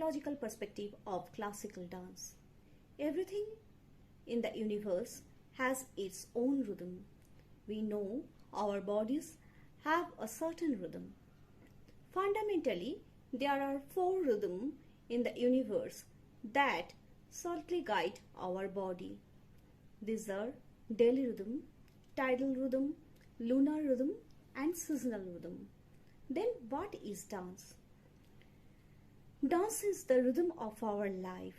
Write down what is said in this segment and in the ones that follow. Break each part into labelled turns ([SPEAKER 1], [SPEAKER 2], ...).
[SPEAKER 1] psychological perspective of classical dance. Everything in the universe has its own rhythm. We know our bodies have a certain rhythm. Fundamentally, there are 4 rhythms in the universe that subtly guide our body. These are daily rhythm, tidal rhythm, lunar rhythm, and seasonal rhythm. Then what is dance? Dance is the rhythm of our life.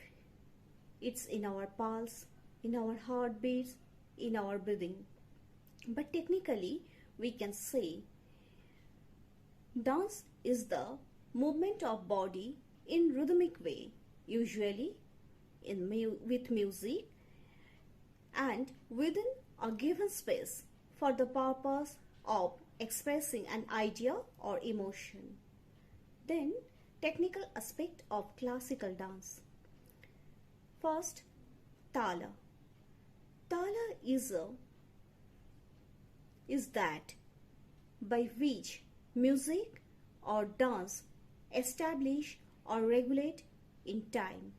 [SPEAKER 1] It's in our pulse, in our heartbeats, in our breathing. But technically, we can say dance is the movement of body in rhythmic way, usually with music and within a given space for the purpose of expressing an idea or emotion. Then, technical aspect of classical dance. First, tala. Tala is that by which music or dance establish or regulate in time.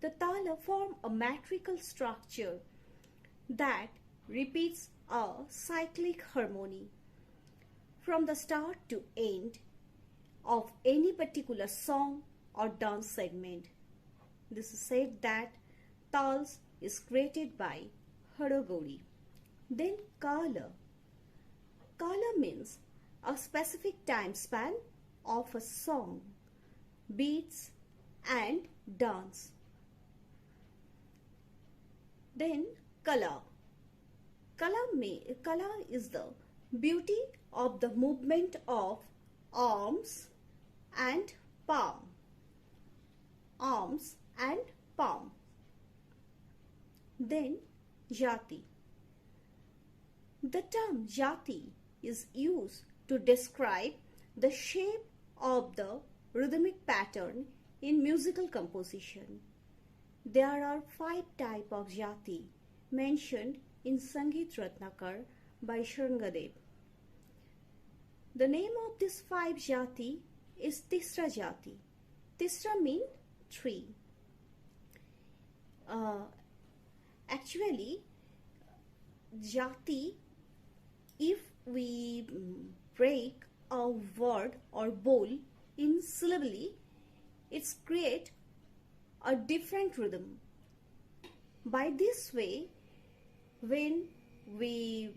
[SPEAKER 1] The tala form a metrical structure that repeats a cyclic harmony from the start to end of any particular song or dance segment. This is said that tals is created by Haragauri. Then kala. Kala means a specific time span of a song, beats and dance. Then kala. Kala is the beauty of the movement of arms and palm. Arms and palm. Then jati. The term jati is used to describe the shape of the rhythmic pattern in musical composition. There are 5 types of jati mentioned in Sangeet Ratnakar by Shangadev. The name of these 5 jati is Tisra jati. Tisra means 3. Actually, jati, if we break a word or bowl in syllably, it's create a different rhythm. By this way, when we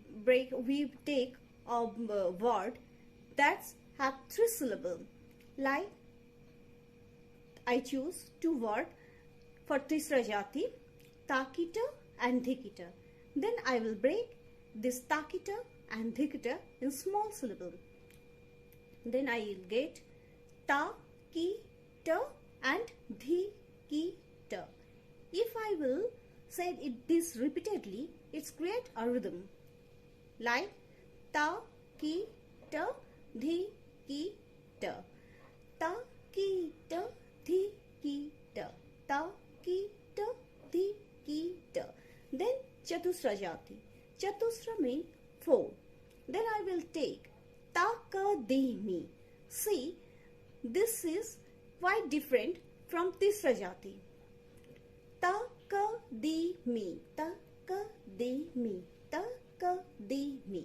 [SPEAKER 1] take a word that have 3 syllables, like I choose 2 words for Tisra jati, takita and dhikita. Then I will break this takita and dhikita in small syllable. Then I will get ta, ki, ta and dhi, ki, ta. If I will say this repeatedly, it's create a rhythm like ta, ki, ta, dhi, ki, ta. Ta, ki, ta, dhi, ki, ta. Ta, ki, ta, dhi, ki, ta. Then chatusra jati. Chatusra means 4. Then I will take ta, ka, di, mi. See, this is quite different from tisra jati. Ta, ka, di, mi. Ta, ka, di, mi. Ta, ka, di, mi.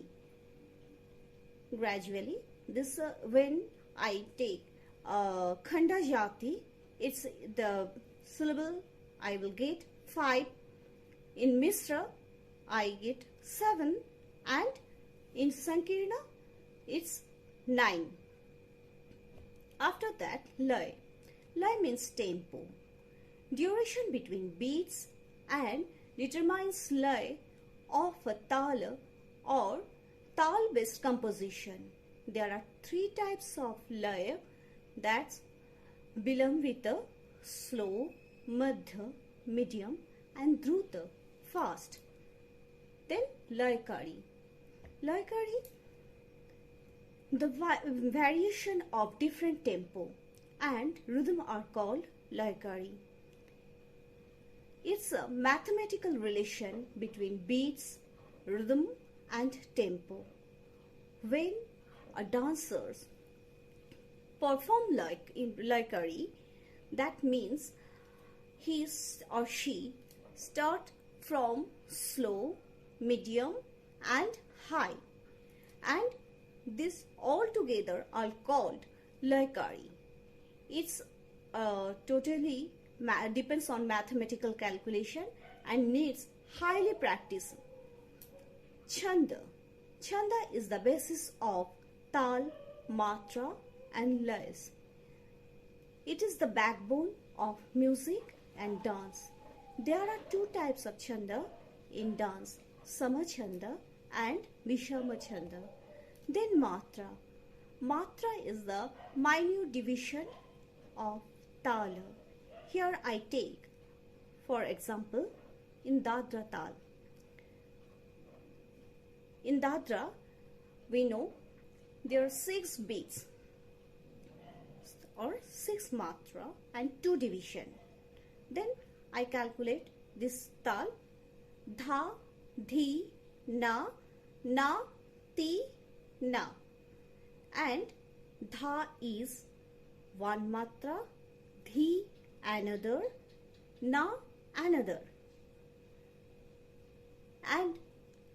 [SPEAKER 1] Gradually, this when I take khanda jati, it's the syllable I will get 5. In Misra, I get 7, and in Sankirna, it's 9. After that, lay. Lay means tempo. Duration between beats and determines lay of a tala or tal-based composition. There are 3 types of lay, that's Bilamvrita, slow, madhya, medium and dhruta, fast. Then laikari. Laikari, the variation of different tempo and rhythm are called laikari. It's a mathematical relation between beats, rhythm and tempo. When a dancers perform like in laikari, That means he or she start from slow, medium and high, and this all together are called Laikari. It's totally depends on mathematical calculation and needs highly practice. Chanda. Chanda is the basis of Tal, Matra and Lays. It is the backbone of music and dance. There are two types of Chanda in dance, Sama Chanda and Vishama Chanda. Then Matra. Matra is the minute division of Tala. Here I take, for example, in Dadra Tal. In Dadra, we know there are 6 beats or 6 matra and 2 division. Then I calculate this Tal, Dha, Dhi, Na, Na, Ti, Na, and Dha is 1 matra, Dhi another, Na another. And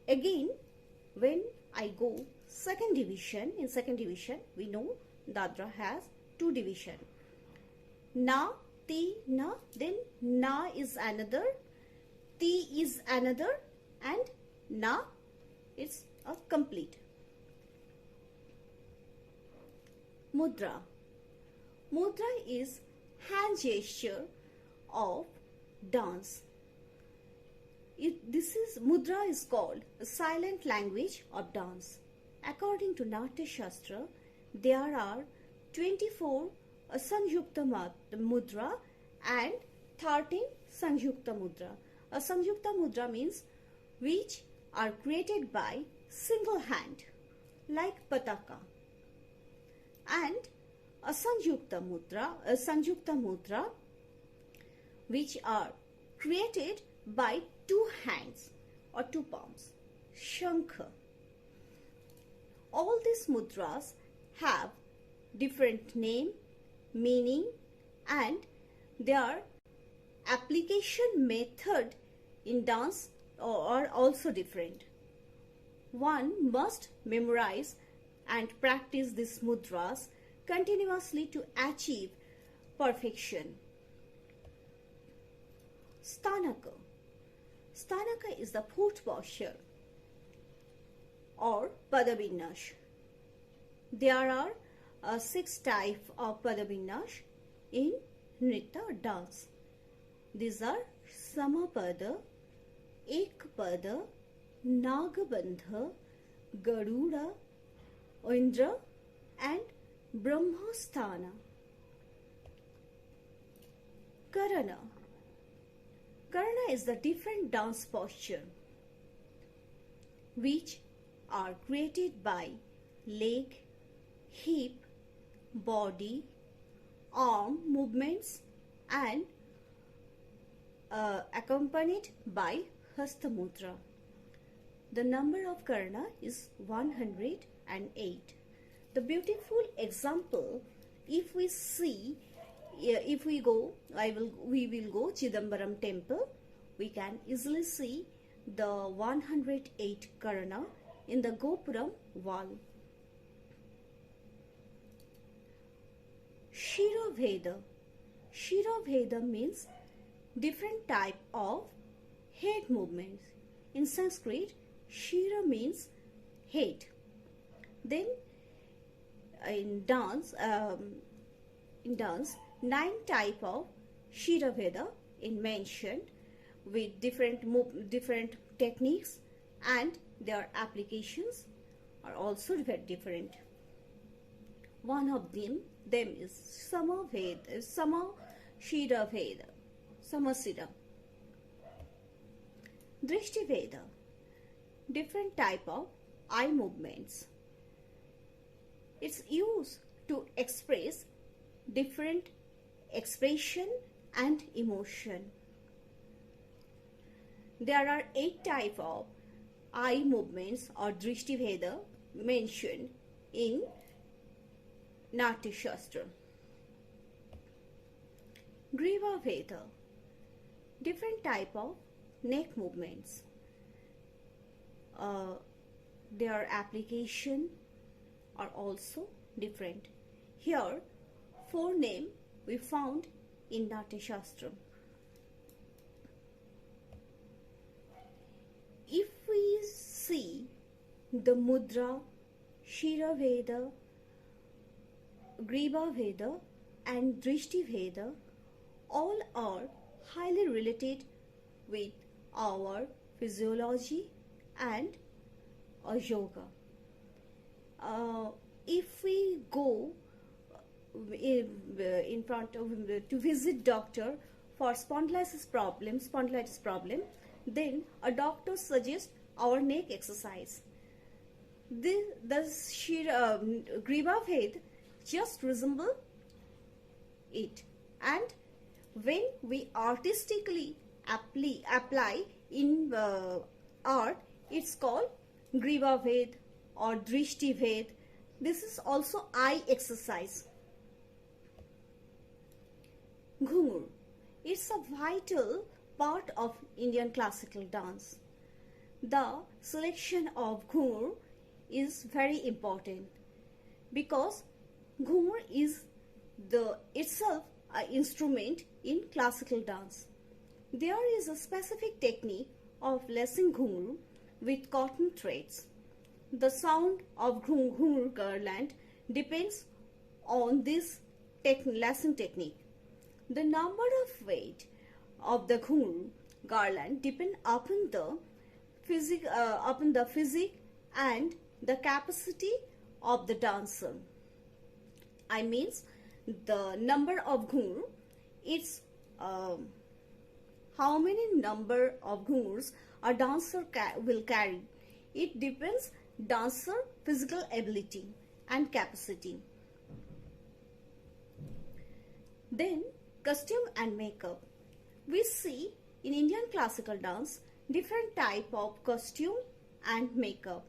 [SPEAKER 1] again, when I go second division, in second division we know Dadra has 2 division. Na, Ti, Na, then Na is another, Ti is another, and Na is a complete. Mudra. Mudra is hand gesture of dance. Mudra is called a silent language of dance. According to Natya Shastra, there are 24 Sangyukta Mudra and 13 Sangyukta Mudra. A Sangyukta Mudra means which are created by single hand, like Pataka. And a Sangyukta Mudra which are created by 2 hands or 2 palms, Shankha. All these mudras have different name, meaning, and their application method in dance are also different. One must memorize and practice these mudras continuously to achieve perfection. Stanaka. Stanaka is the foot posture or Padabinyash. There are 6 types of Padabinyash in Nritya dance. These are Samapada, Ekpada, Nagabandha, Garuda, Indra and Brahmasthana. Karana. Karana is the different dance posture which are created by leg, hip, body, arm movements and accompanied by Hasta Mudra. The number of Karana is 108. The beautiful example, if we see, if we go, we will go Chidambaram temple, we can easily see the 108 Karana in the Gopuram wall. Shiraveda. Shiraveda means different type of head movements. In Sanskrit, Shira means head. Then in dance, 9 type of Shiraveda in mentioned with different techniques, and their applications are also very different. One of them is Samaveda, Samashiraveda, Samasira. Drishtiveda, different type of eye movements. It's used to express different expression and emotion. There are 8 types of eye movements or Drishtiveda mentioned in Natya Shastra. Griva Veda, different type of neck movements. Their application are also different. Here, 4 names we found in Natya Shastra. If we see the Mudra, Shira Veda, Griva Veda and Drishti Veda, all are highly related with our physiology and yoga. If we go in front of to visit doctor for spondylitis problem, then a doctor suggests our neck exercise. The Griva Veda just resemble it, and when we artistically apply in art, it's called Griva Veda or Drishti Veda. This is also eye exercise. Ghungur. It's a vital part of Indian classical dance. The selection of ghungur is very important because ghungur is itself an instrument in classical dance. There is a specific technique of lacing ghungur with cotton threads. The sound of ghungur garland depends on this lacing technique. The number of weight of the ghungur garland depend upon the physique and the capacity of the dancer. I means the number of ghungur, it's how many number of ghungurs a dancer will carry. It depends dancer physical ability and capacity. Then costume and makeup. We see in Indian classical dance different type of costume and makeup.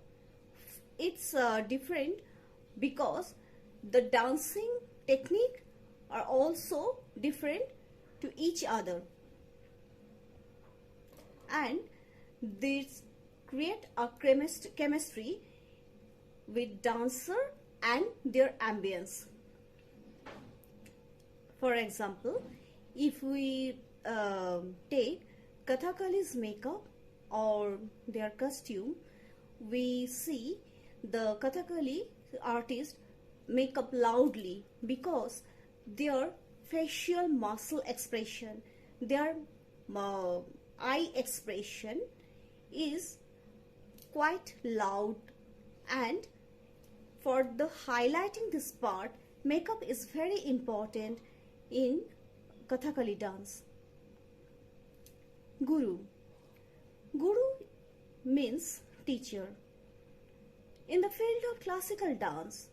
[SPEAKER 1] It's different because the dancing technique are also different to each other, and this create a chemistry with dancer and their ambience. For example, if we take Kathakali's makeup or their costume, we see the Kathakali artist make up loudly because their facial muscle expression, their eye expression is quite loud, and for the highlighting this part, makeup is very important in Kathakali dance. Guru. Guru means teacher. In the field of classical dance,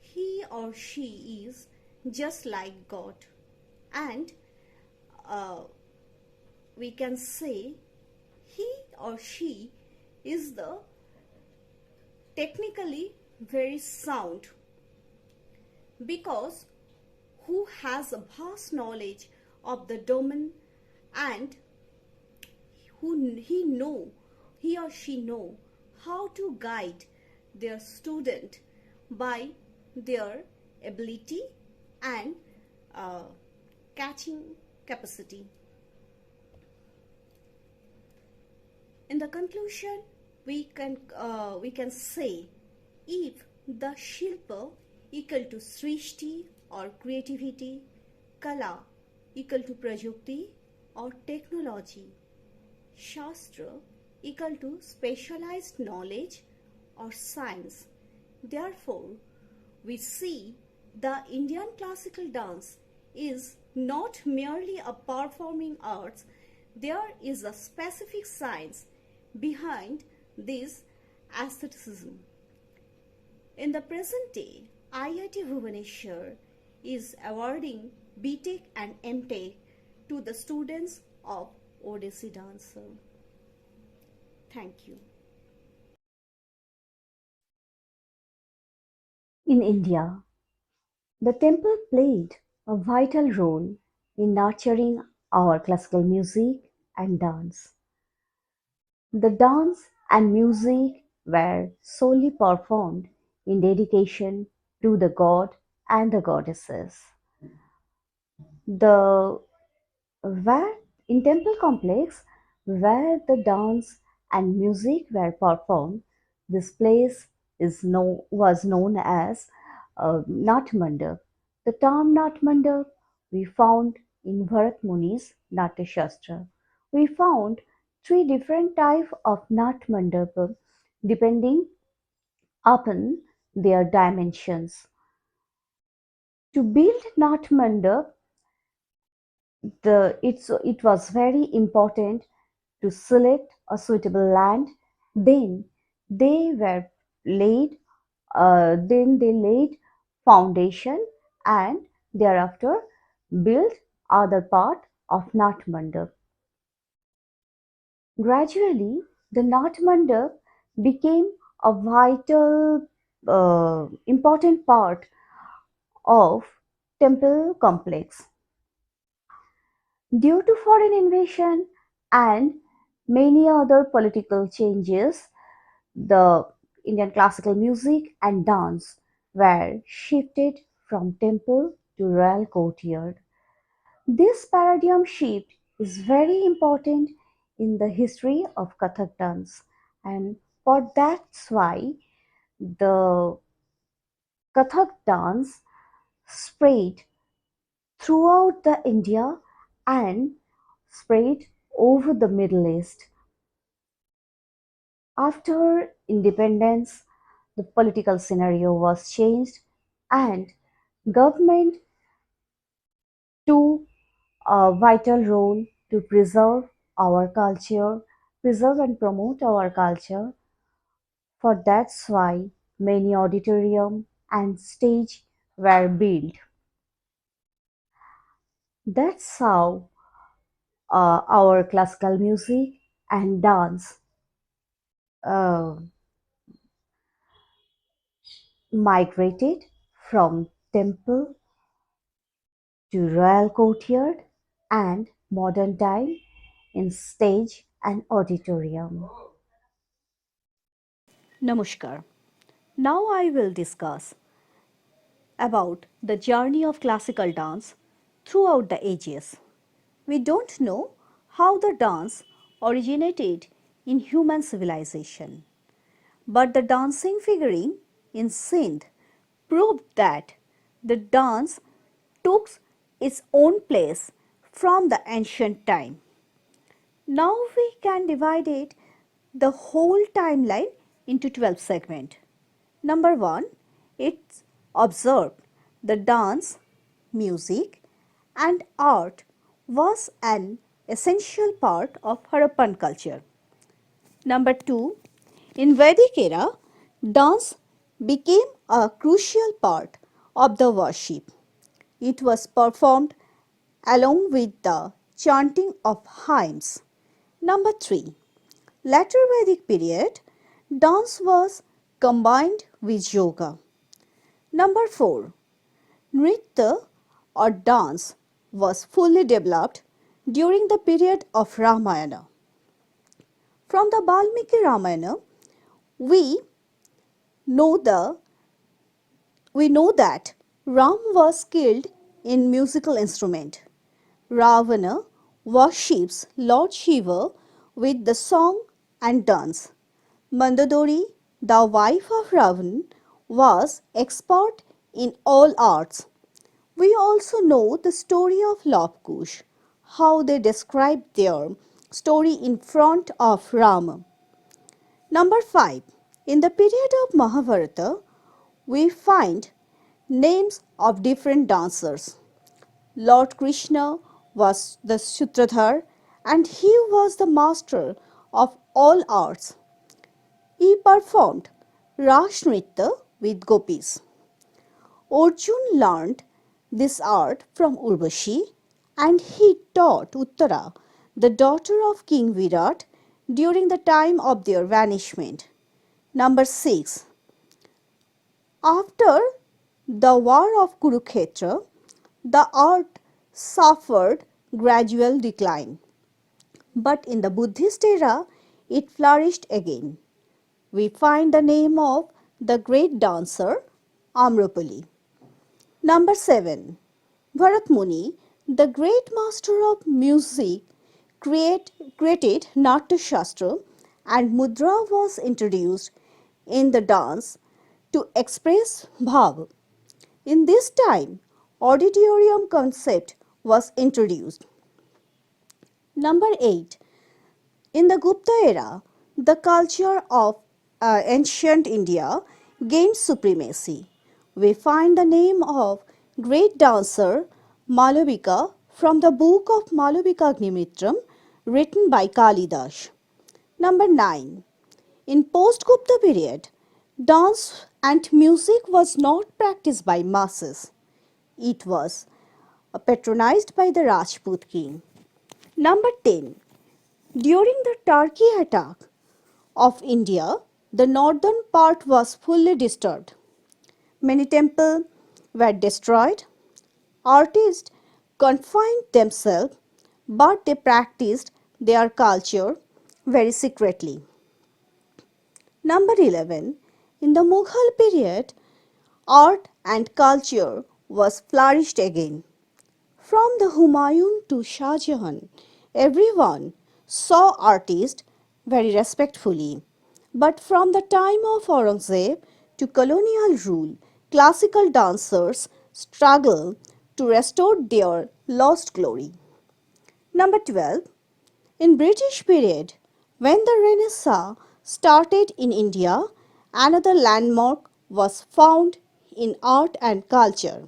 [SPEAKER 1] he or she is just like God, and we can say he or she is the technically very sound because who has a vast knowledge of the domain, and he or she know how to guide their student by their ability and catching capacity. In the conclusion, we can say if the Shilpa equal to Srishti or creativity, Kala equal to Prajukti or technology, Shastra equal to specialized knowledge or science. Therefore, we see the Indian classical dance is not merely a performing arts, there is a specific science behind this aestheticism. In the present day, IIT Bhubaneswar is awarding BTech and MTech to the students of Odissi dancer. Thank you.
[SPEAKER 2] In India, the temple played a vital role in nurturing our classical music and dance. The dance and music were solely performed in dedication to the god and the goddesses. The where in temple complex where the dance and music were performed, this place was known as Nat Mandap. The term Nat Mandap we found in Bharat Muni's Natya Shastra. We found three different types of Nat Mandap depending upon their dimensions. To build Nat Mandap, it was very important to select a suitable land. Then they were laid. Then they laid foundation and thereafter built other part of Nat Mandap. Gradually, the Nat Mandap became a vital, important part of temple complex. Due to foreign invasion and many other political changes, the Indian classical music and dance were shifted from temple to royal courtyard. This paradigm shift is very important in the history of Kathak dance, and for that's why the Kathak dance spread throughout the India and spread over the Middle East. After independence, the political scenario was changed and government took a vital role to preserve and promote our culture. For that's why many auditorium and stage were built. That's how our classical music and dance uh, migrated from temple to royal courtyard and modern time in stage and auditorium.
[SPEAKER 1] Namaskar. Now I will discuss about the journey of classical dance throughout the ages. We don't know how the dance originated in human civilization, but the dancing figurine in Sindh proved that the dance took its own place from the ancient time. Now we can divide it the whole timeline into 12 segments. Number 1, it's observed the dance, music and art was an essential part of Harappan culture. Number 2, in Vedic era, dance became a crucial part of the worship. It was performed along with the chanting of hymns. Number 3, later Vedic period, dance was combined with yoga. Number 4, Nritya or dance was fully developed during the period of Ramayana. From the Valmiki Ramayana, we know the we know that Ram was skilled in musical instrument. Ravana worships Lord Shiva with the song and dance. Mandodari, the wife of Ravan, was expert in all arts. We also know the story of Lobkush, how they describe their story in front of Rama. Number 5. In the period of Mahabharata, we find names of different dancers. Lord Krishna was the Sutradhar and he was the master of all arts. He performed Ras Nritya with gopis. Arjun learned this art from Urvashi and he taught Uttara, the daughter of King Virat, during the time of their vanishment. Number 6. After the war of Kurukshetra, the art suffered gradual decline. But in the Buddhist era, it flourished again. We find the name of the great dancer Amrapali. Number 7. Bharat Muni, the great master of music, created Natya Shastra, and Mudra was introduced in the dance to express bhav. In this time, auditorium concept was introduced. Number 8. In the Gupta era, the culture of ancient India gained supremacy. We find the name of great dancer Malavika from the book of Malavika Agnimitram written by Kalidas. Number 9. In post-Gupta period, dance and music was not practiced by masses. It was patronized by the Rajput king. Number 10. During the Turkey attack of India, the northern part was fully disturbed. Many temples were destroyed. Artists confined themselves, but they practiced their culture very secretly. Number 11. In the Mughal period, art and culture was flourished again. From the Humayun to Shah Jahan, everyone saw artists very respectfully. But from the time of Aurangzeb to colonial rule, classical dancers struggled to restore their lost glory. Number 12. In British period, when the Renaissance started in India, another landmark was found in art and culture.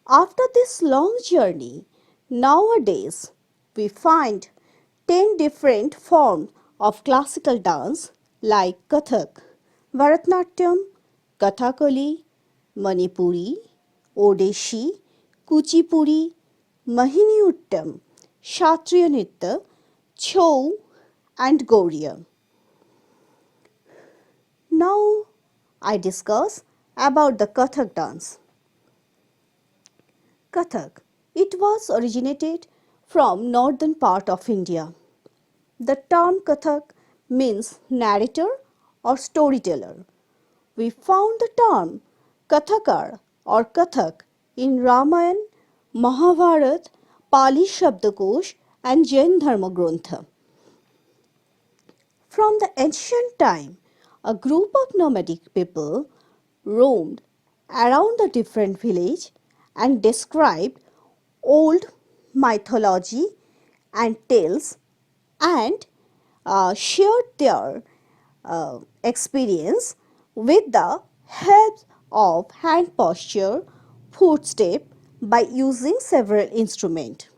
[SPEAKER 1] After this long journey, nowadays we find 10 different forms of classical dance like Kathak, Bharatnatyam, Kathakali, Manipuri, Odeshi, Kuchipuri, Mohiniyattam, Kshatriya Nritya, Chou and Gauriya. Now I discuss about the Kathak dance. Kathak. It was originated from northern part of India. The term Kathak means narrator or storyteller. We found the term Kathakar or Kathak in Ramayana, Mahabharata, Pali Shabdakosh and Jain Dharma Grantha. From the ancient time, a group of nomadic people roamed around the different village and described old mythology and tales and shared their experience with the help of hand posture, footstep by using several instruments.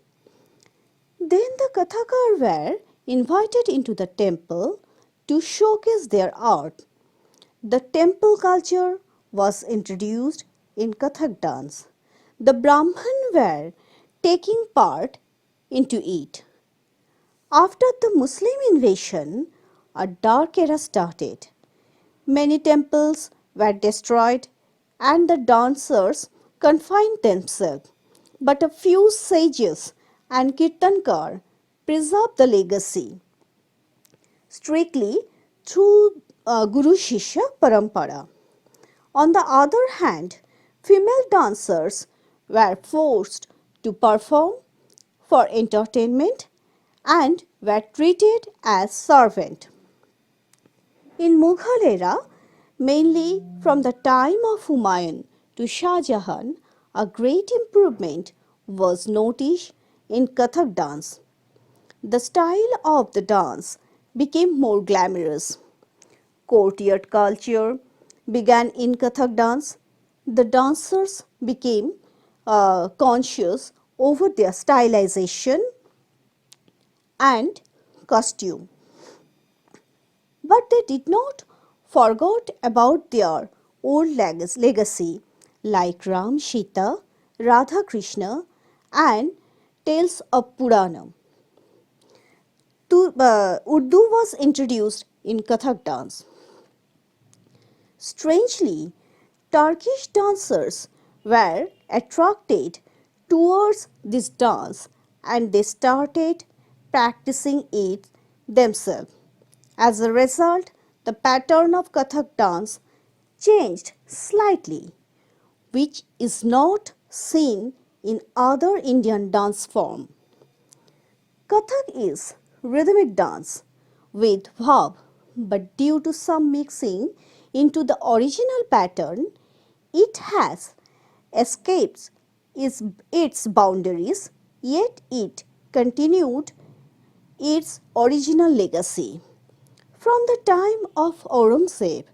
[SPEAKER 1] Then the Kathakar were invited into the temple to showcase their art. The temple culture was introduced in Kathak dance. The Brahman were taking part into it. After the Muslim invasion, a dark era started. Many temples were destroyed and the dancers confined themselves. But a few sages and Kirtankar preserved the legacy strictly through Guru Shishya Parampara. On the other hand, female dancers were forced to perform for entertainment and were treated as servants. In Mughal era, mainly from the time of Humayun to Shah Jahan, a great improvement was noticed in Kathak dance. The style of the dance became more glamorous. Courtier culture began in Kathak dance. The dancers became conscious over their stylization and costume. But they did not forget about their old legacy like Ram, Sita, Radha Krishna and tales of Purana. Urdu was introduced in Kathak dance. Strangely, Turkish dancers were attracted towards this dance and they started practicing it themselves. As a result, the pattern of Kathak dance changed slightly, which is not seen in other Indian dance form. Kathak is rhythmic dance with bhav, but due to some mixing into the original pattern, it has escaped its boundaries, yet it continued its original legacy. From the time of Aurangzeb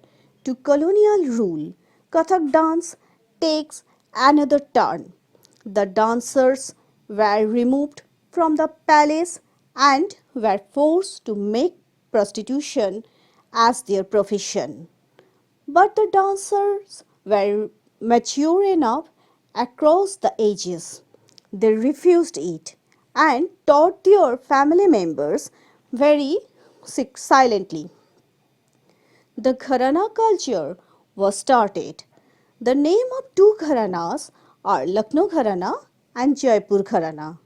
[SPEAKER 1] to colonial rule, Kathak dance takes another turn. The dancers were removed from the palace and were forced to make prostitution as their profession. But the dancers were mature enough across the ages. They refused it and taught their family members very silently. The Gharana culture was started. The name of two Gharanas are Lucknow Gharana and Jaipur Gharana,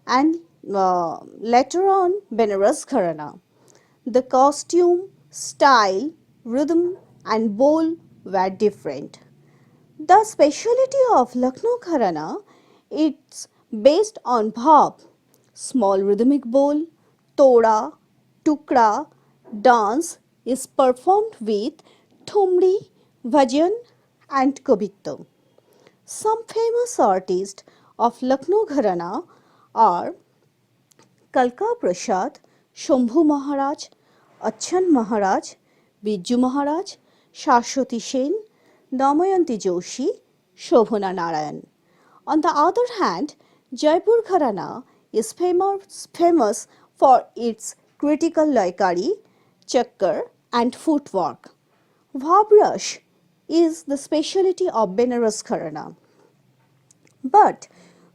[SPEAKER 1] and later on Benares Gharana. The costume, style, rhythm, and bowl were different. The speciality of Lucknow Gharana is based on bhab, small rhythmic bowl, toda, tukra, dance is performed with thumri, bhajan and kobitto. Some famous artists of Lucknow Gharana are Kalka Prashad, Shambhu Maharaj, Achan Maharaj, Biju Maharaj, Shashwati Sen, Damayanti Joshi, Shobhana Narayan. On the other hand, Jaipur Gharana is famous for its critical laikari, chakkar and footwork. Bhabrush is the specialty of Benares Gharana. But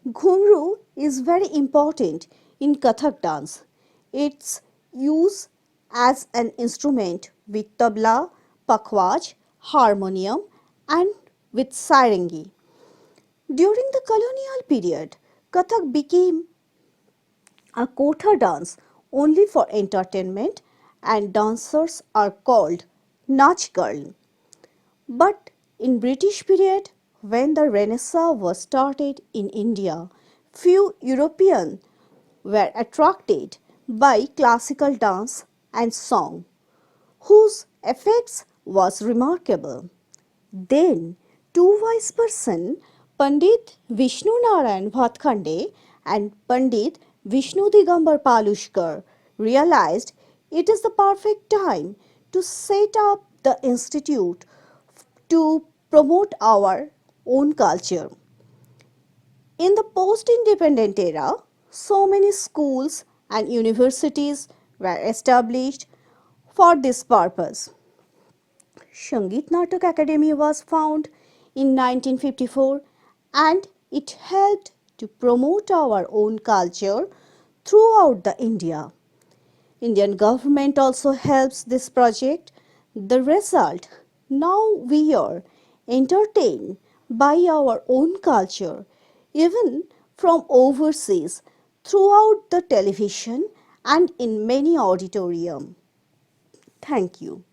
[SPEAKER 1] Ghumru is very important in Kathak dance. Its use as an instrument with tabla, pakhwaj, harmonium and with sarangi. During the colonial period, Kathak became a kotha dance only for entertainment and dancers are called Nach girl. But in British period, when the Renaissance was started in India, few Europeans were attracted by classical dance and song, whose effects was remarkable. Then two wise persons, Pandit Vishnu Narayan Bhatkhande and Pandit Vishnu Digambar Palushkar, realized it is the perfect time to set up the institute to promote our own culture. In the post independent era, so many schools and universities were established for this purpose. Sangeet Natak Academy was found in 1954 and it helped to promote our own culture throughout the India. Indian government also helps this project. The result, now we are entertained by our own culture even from overseas throughout the television and in many auditorium. Thank you.